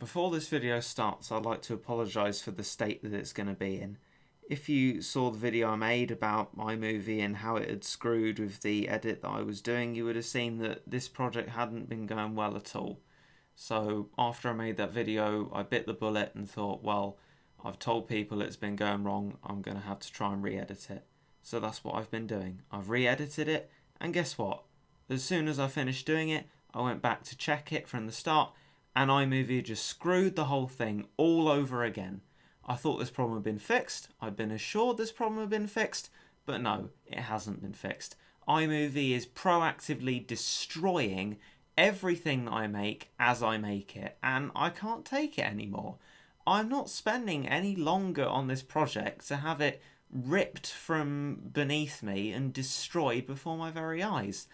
Before this video starts, I'd like to apologise for the state that it's going to be in. If you saw the video I made about my movie and how it had screwed with the edit that I was doing, you would have seen that this project hadn't been going well at all. So after I made that video, I bit the bullet and thought, well, I've told people it's been going wrong, I'm going to have to try and re-edit it. So that's what I've been doing. I've re-edited it, and guess what? As soon as I finished doing it, I went back to check it from the start, and iMovie just screwed the whole thing all over again. I thought this problem had been fixed. I'd been assured this problem had been fixed, but no, it hasn't been fixed. iMovie is proactively destroying everything that I make as I make it, and I can't take it anymore. I'm not spending any longer on this project to have it ripped from beneath me and destroyed before my very eyes.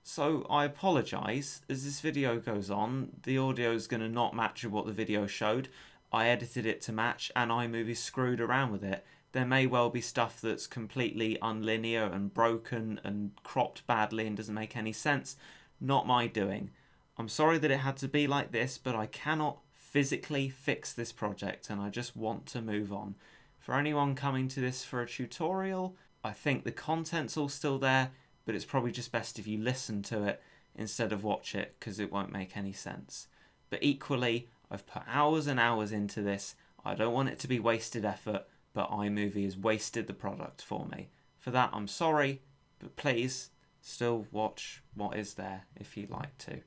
So I apologise. As this video goes on, the audio is going to not match what the video showed. I edited it to match and iMovie screwed around with it. There may well be stuff that's completely unlinear and broken and cropped badly and doesn't make any sense. Not my doing. I'm sorry that it had to be like this, but I cannot physically fix this project and I just want to move on. For anyone coming to this for a tutorial, I think the content's all still there, but it's probably just best if you listen to it instead of watch it because it won't make any sense. But equally, I've put hours and hours into this. I don't want it to be wasted effort, but iMovie has wasted the product for me. For that, I'm sorry, but please still watch what is there if you'd like to.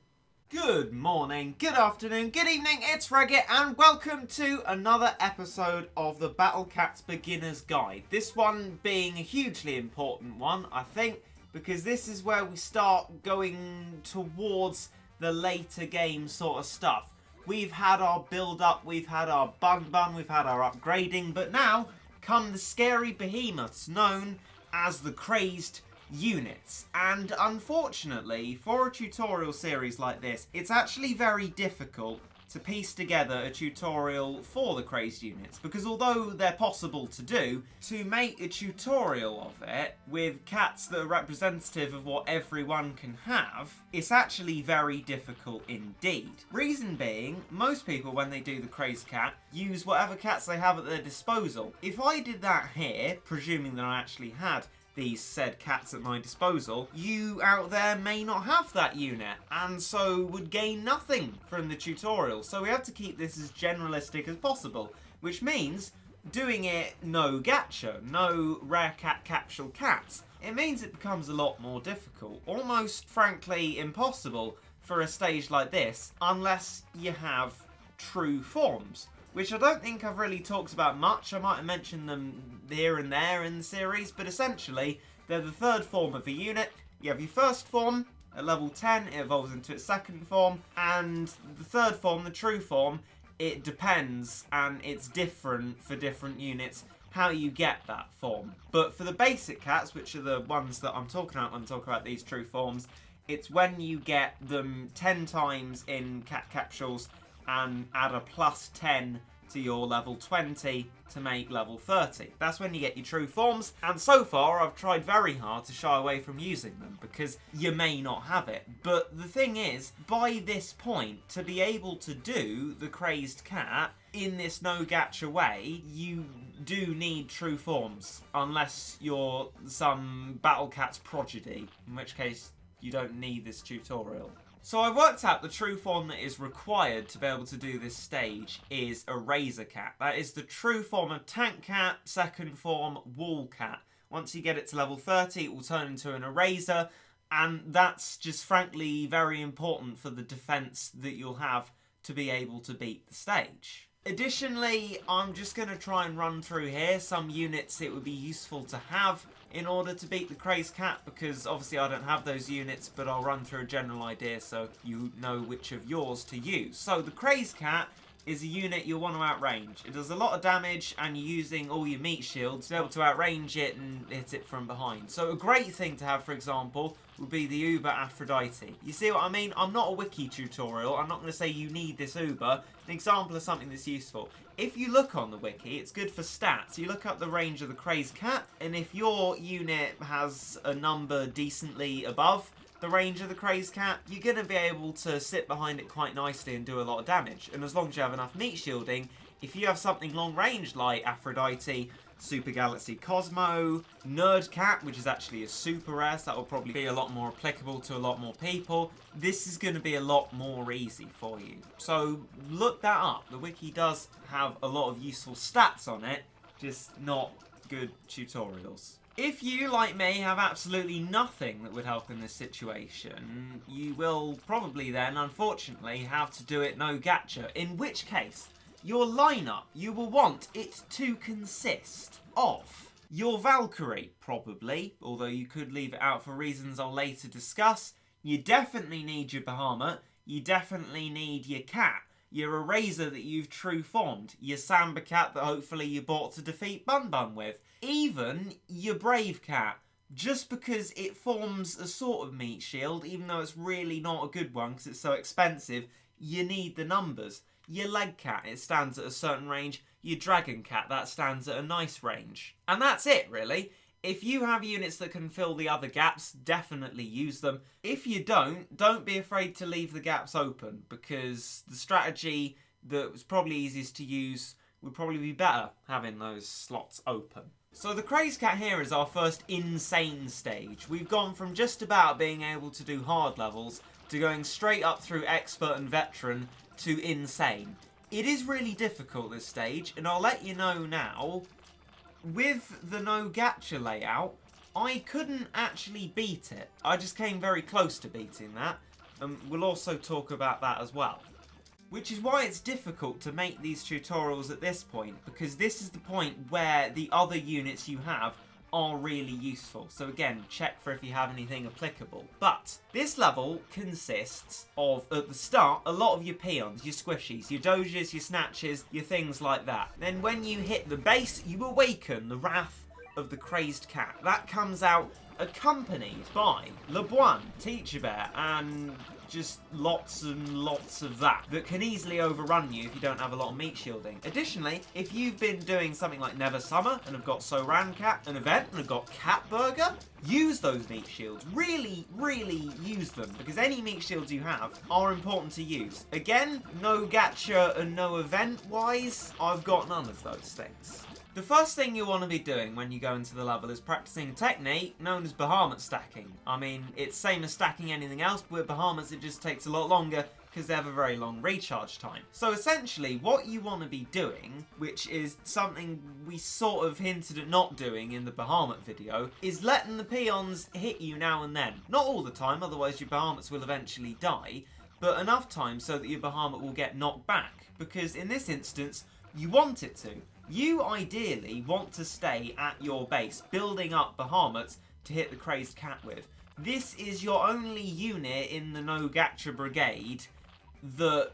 Good morning, good afternoon, good evening, it's Regit and welcome to another episode of the Battle Cats Beginner's Guide. This one being a hugely important one, I think, because this is where we start going towards the later game sort of stuff. We've had our build-up, we've had our bun, we've had our upgrading, but now come the scary behemoths known as the Crazed units. And unfortunately, for a tutorial series like this, it's actually very difficult to piece together a tutorial for the Crazed units, because although they're possible to do, to make a tutorial of it with cats that are representative of what everyone can have, it's actually very difficult indeed. Reason being, most people when they do the Crazed cat use whatever cats they have at their disposal. If I did that here, presuming that I actually had these said cats at my disposal, you out there may not have that unit and so would gain nothing from the tutorial. So we have to keep this as generalistic as possible, which means doing it no-gacha, no rare cat capsule cats. It means it becomes a lot more difficult, almost frankly impossible for a stage like this unless you have true forms, which I don't think I've really talked about much. I might have mentioned them here and there in the series, but essentially, they're the third form of a unit. You have your first form, at level 10, it evolves into its second form, and the third form, the true form, it depends, and it's different for different units, how you get that form. But for the basic cats, which are the ones that I'm talking about when I talk about these true forms, it's when you get them 10 times in cat capsules, and add a plus 10 to your level 20 to make level 30. That's when you get your true forms, and so far I've tried very hard to shy away from using them because you may not have it. But the thing is, by this point, to be able to do the Crazed cat in this no-gacha way, you do need true forms, unless you're some Battle Cats prodigy, in which case you don't need this tutorial. So I've worked out the true form that is required to be able to do this stage is a Razor Cat. That is the true form of Tank Cat, second form Wall Cat. Once you get it to level 30, it will turn into an Eraser, and that's just frankly very important for the defense that you'll have to be able to beat the stage. Additionally, I'm just going to try and run through here some units it would be useful to have in order to beat the Crazed cat, because obviously I don't have those units, but I'll run through a general idea so you know which of yours to use. So the Crazed cat is a unit you'll want to outrange. It does a lot of damage and you're using all your meat shields to be able to outrange it and hit it from behind. So a great thing to have, for example, would be the Uber Aphrodite. You see what I mean? I'm not a wiki tutorial. I'm not going to say you need this Uber. An example of something that's useful. If you look on the wiki, it's good for stats. You look up the range of the Crazed cat, and if your unit has a number decently above the range of the Crazed Cat, you're going to be able to sit behind it quite nicely and do a lot of damage. And as long as you have enough meat shielding, if you have something long range like Aphrodite, Super Galaxy Cosmo, Nerd Cat, which is actually a super rare, so that will probably be a lot more applicable to a lot more people, this is going to be a lot more easy for you. So look that up. The wiki does have a lot of useful stats on it, just not good tutorials. If you, like me, have absolutely nothing that would help in this situation, you will probably then, unfortunately, have to do it no-gacha, in which case your lineup, you will want it to consist of your Valkyrie, probably, although you could leave it out for reasons I'll later discuss. You definitely need your Bahamut, you definitely need your cat, your Eraser that you've true formed, your Samba cat that hopefully you bought to defeat Bun Bun with, even your Brave cat, just because it forms a sort of meat shield, even though it's really not a good one because it's so expensive, you need the numbers. Your Leg cat, it stands at a certain range. Your Dragon cat, that stands at a nice range. And that's it, really. If you have units that can fill the other gaps, definitely use them. If you don't be afraid to leave the gaps open, because the strategy that was probably easiest to use would probably be better having those slots open. So the Crazed Cat here is our first insane stage. We've gone from just about being able to do hard levels to going straight up through expert and veteran to insane. It is really difficult, this stage, and I'll let you know now, with the No-Gacha layout, I couldn't actually beat it. I just came very close to beating that, and we'll also talk about that as well. Which is why it's difficult to make these tutorials at this point, because this is the point where the other units you have are really useful. So again, check for if you have anything applicable. But this level consists of, at the start, a lot of your peons, your squishies, your doges, your snatches, your things like that. Then when you hit the base, you awaken the wrath of the Crazed Cat. That comes out accompanied by LeBron, Teacher Bear, and just lots and lots of that can easily overrun you if you don't have a lot of meat shielding. Additionally, if you've been doing something like Never Summer and have got Soran Cat, an event, and have got Cat Burger, use those meat shields. Really, really use them, because any meat shields you have are important to use. Again, no gacha and no event wise, I've got none of those things. The first thing you want to be doing when you go into the level is practicing a technique known as Bahamut stacking. I mean, it's same as stacking anything else, but with Bahamuts it just takes a lot longer because they have a very long recharge time. So essentially, what you want to be doing, which is something we sort of hinted at not doing in the Bahamut video, is letting the peons hit you now and then. Not all the time, otherwise your Bahamuts will eventually die, but enough time so that your Bahamut will get knocked back, because in this instance, you want it to. You ideally want to stay at your base, building up Bahamuts to hit the Crazed Cat with. This is your only unit in the No-Gacha brigade that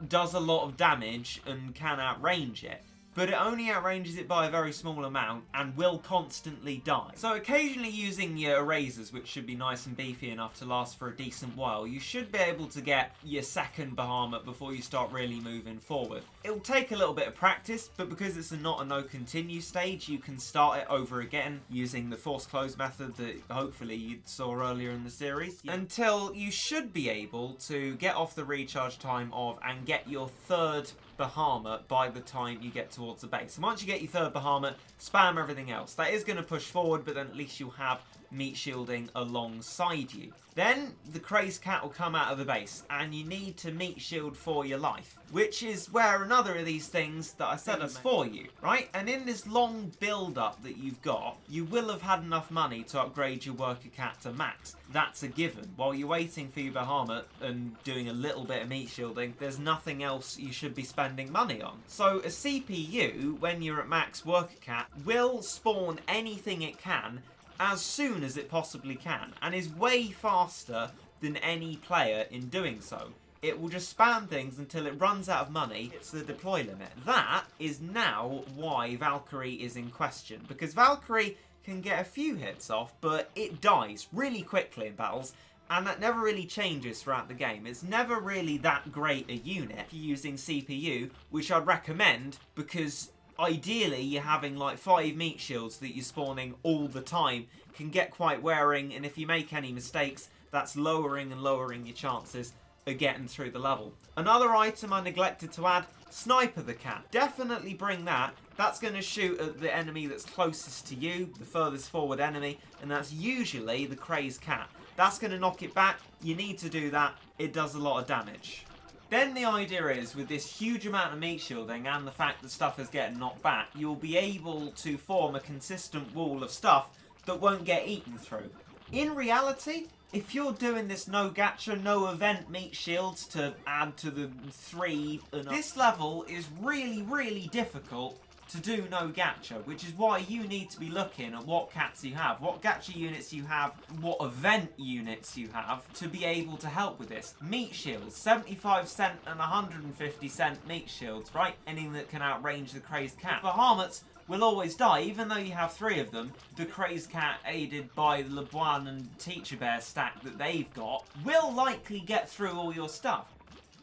does a lot of damage and can outrange it. But it only outranges it by a very small amount and will constantly die. So occasionally using your erasers, which should be nice and beefy enough to last for a decent while, you should be able to get your second Bahamut before you start really moving forward. It'll take a little bit of practice, but because it's not a no continue stage, you can start it over again using the force close method that hopefully you saw earlier in the series, until you should be able to get off the recharge time of and get your third Bahamut by the time you get towards the base. And once you get your third Bahamut, spam everything else. That is going to push forward, but then at least you'll have meat shielding alongside you. Then the Crazed Cat will come out of the base, and you need to meat shield for your life, which is where another of these things that I said is for you, right? And in this long build-up that you've got, you will have had enough money to upgrade your Worker Cat to max. That's a given. While you're waiting for your Bahamut and doing a little bit of meat shielding, there's nothing else you should be spending money on. So a CPU, when you're at max Worker Cat, will spawn anything it can as soon as it possibly can, and is way faster than any player in doing so. It will just spam things until it runs out of money. It's the deploy limit. That is now why Valkyrie is in question, because Valkyrie can get a few hits off, but it dies really quickly in battles, and that never really changes throughout the game. It's never really that great a unit if you're using CPU, which I'd recommend, because ideally you're having like 5 meat shields that you're spawning all the time can get quite wearing, and if you make any mistakes, that's lowering and lowering your chances of getting through the level. Another item I neglected to add, Sniper the Cat. Definitely bring that. That's going to shoot at the enemy that's closest to you, the furthest forward enemy, and that's usually the Crazed Cat. That's going to knock it back. You need to do that. It does a lot of damage. Then the idea is, with this huge amount of meat shielding and the fact that stuff is getting knocked back, you'll be able to form a consistent wall of stuff that won't get eaten through. In reality, if you're doing this no-gacha, no-event meat shields to add to the 3, this level is really, really difficult to do no-gacha, which is why you need to be looking at what cats you have, what gacha units you have, what event units you have to be able to help with this. Meat shields, 75 cent and 150 cent meat shields, right? Anything that can outrange the Crazed Cat. Bahamut's will always die, even though you have 3 of them. The Crazed Cat, aided by the LeBron and Teacher Bear stack that they've got, will likely get through all your stuff.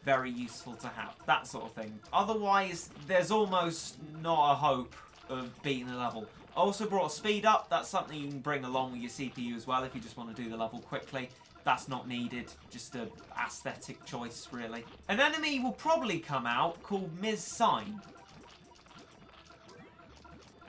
Very useful to have, that sort of thing. Otherwise, there's almost not a hope of beating the level. I also brought a speed up. That's something you can bring along with your CPU as well if you just want to do the level quickly. That's not needed, just an aesthetic choice, really. An enemy will probably come out called Ms. Sign.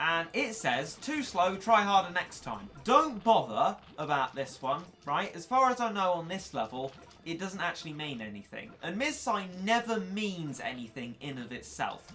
And it says, too slow, try harder next time. Don't bother about this one, right? As far as I know on this level, it doesn't actually mean anything. And Ms. Sign never means anything in of itself.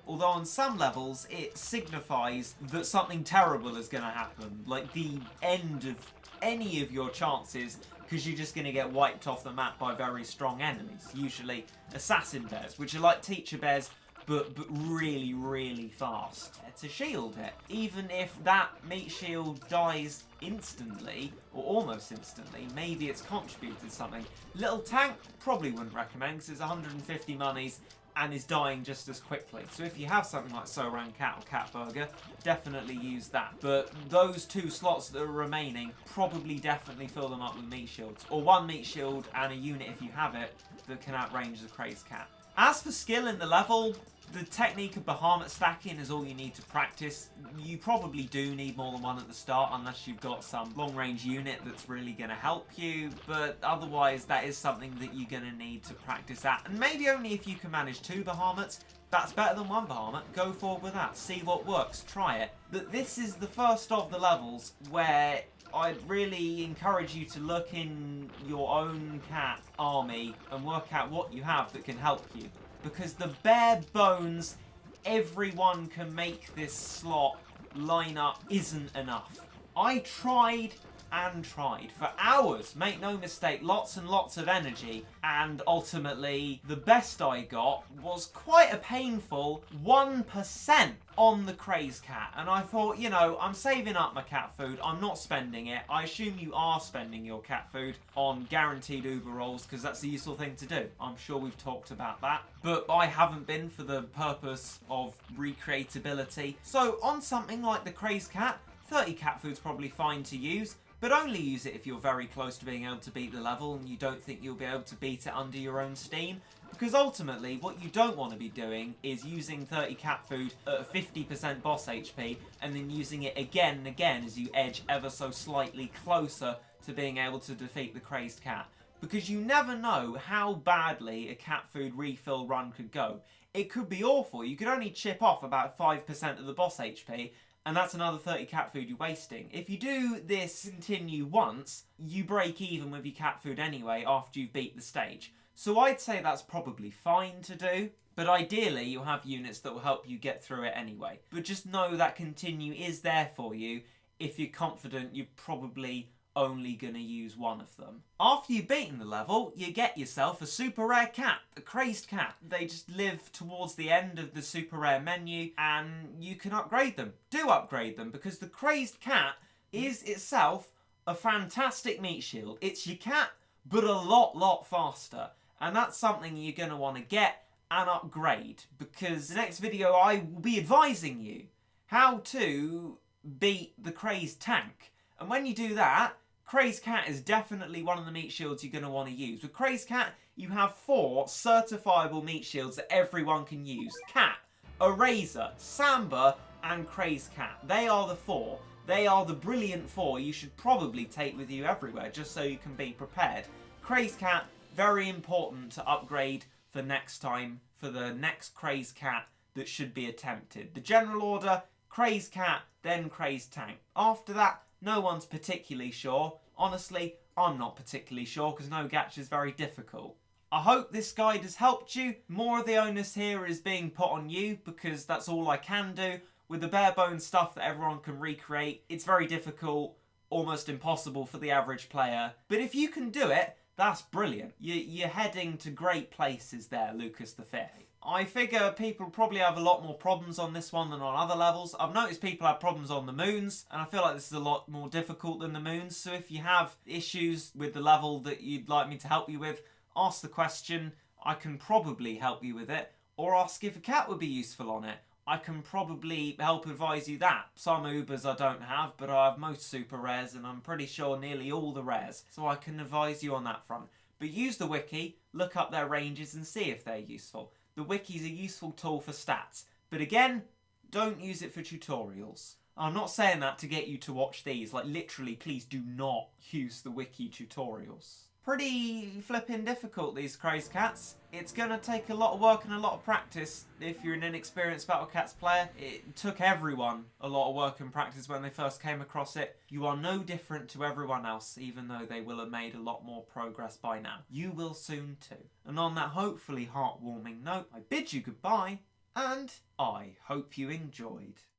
Although on some levels, it signifies that something terrible is going to happen. Like the end of any of your chances, because you're just going to get wiped off the map by very strong enemies. Usually assassin bears, which are like teacher bears, but really, really fast. To shield it. Even if that meat shield dies instantly, or almost instantly, maybe it's contributed something. Little tank, probably wouldn't recommend, because it's 150 monies and is dying just as quickly. So if you have something like Soran Cat or Cat Burger, definitely use that. But those 2 slots that are remaining, probably definitely fill them up with meat shields. Or 1 meat shield and a unit, if you have it, that can outrange the Crazed Cat. As for skill in the level, the technique of Bahamut stacking is all you need to practice. You probably do need more than 1 at the start unless you've got some long-range unit that's really going to help you, but otherwise that is something that you're going to need to practice at. And maybe only if you can manage 2 Bahamuts. That's better than 1 Bahamut. Go forward with that. See what works. Try it. But this is the first of the levels where I'd really encourage you to look in your own cat army and work out what you have that can help you. Because the bare bones everyone can make this slot line up isn't enough. I tried and tried for hours, make no mistake, lots and lots of energy, and ultimately the best I got was quite a painful 1% on the Crazed Cat. And I thought, you know, I'm saving up my cat food, I'm not spending it. I assume you are spending your cat food on guaranteed Uber rolls because that's a useful thing to do. I'm sure we've talked about that, but I haven't been for the purpose of recreatability. So on something like the Crazed Cat, 30 cat food's probably fine to use, but only use it if you're very close to being able to beat the level and you don't think you'll be able to beat it under your own steam. Because ultimately, what you don't want to be doing is using 30 cat food at 50% boss HP and then using it again and again as you edge ever so slightly closer to being able to defeat the Crazed Cat. Because you never know how badly a cat food refill run could go. It could be awful. You could only chip off about 5% of the boss HP, and that's another 30 cat food you're wasting. If you do this continue once, you break even with your cat food anyway after you've beat the stage. So I'd say that's probably fine to do, but ideally you'll have units that will help you get through it anyway. But just know that continue is there for you if you're confident you're probably only going to use 1 of them. After you've beaten the level, you get yourself a super rare cat, a Crazed Cat. They just live towards the end of the super rare menu and you can upgrade them. Do upgrade them because the Crazed Cat is itself a fantastic meat shield. It's your cat, but a lot faster. And that's something you're going to want to get and upgrade because the next video I will be advising you how to beat the Crazed Tank. And when you do that, Crazed Cat is definitely one of the meat shields you're going to want to use. With Crazed Cat, you have 4 certifiable meat shields that everyone can use. Cat, Eraser, Samba, and Crazed Cat. They are the 4. They are the brilliant four you should probably take with you everywhere, just so you can be prepared. Crazed Cat, very important to upgrade for next time, for the next Crazed Cat that should be attempted. The general order, Crazed Cat, then Crazed Tank. After that, no one's particularly sure. Honestly, I'm not particularly sure because No-Gacha is very difficult. I hope this guide has helped you. More of the onus here is being put on you because that's all I can do. With the bare bones stuff that everyone can recreate, it's very difficult, almost impossible for the average player. But if you can do it, that's brilliant. You're heading to great places there, Lucas V. I figure people probably have a lot more problems on this one than on other levels. I've noticed people have problems on the moons, and I feel like this is a lot more difficult than the moons. So if you have issues with the level that you'd like me to help you with, ask the question. I can probably help you with it. Or ask if a cat would be useful on it. I can probably help advise you that. Some Ubers I don't have, but I have most super rares, and I'm pretty sure nearly all the rares. So I can advise you on that front. But use the wiki, look up their ranges and see if they're useful. The wiki's a useful tool for stats. But again, don't use it for tutorials. I'm not saying that to get you to watch these. Like, literally, please do not use the wiki tutorials. Pretty flipping difficult, these Crazed Cats. It's going to take a lot of work and a lot of practice if you're an inexperienced Battle Cats player. It took everyone a lot of work and practice when they first came across it. You are no different to everyone else, even though they will have made a lot more progress by now. You will soon too. And on that hopefully heartwarming note, I bid you goodbye, and I hope you enjoyed.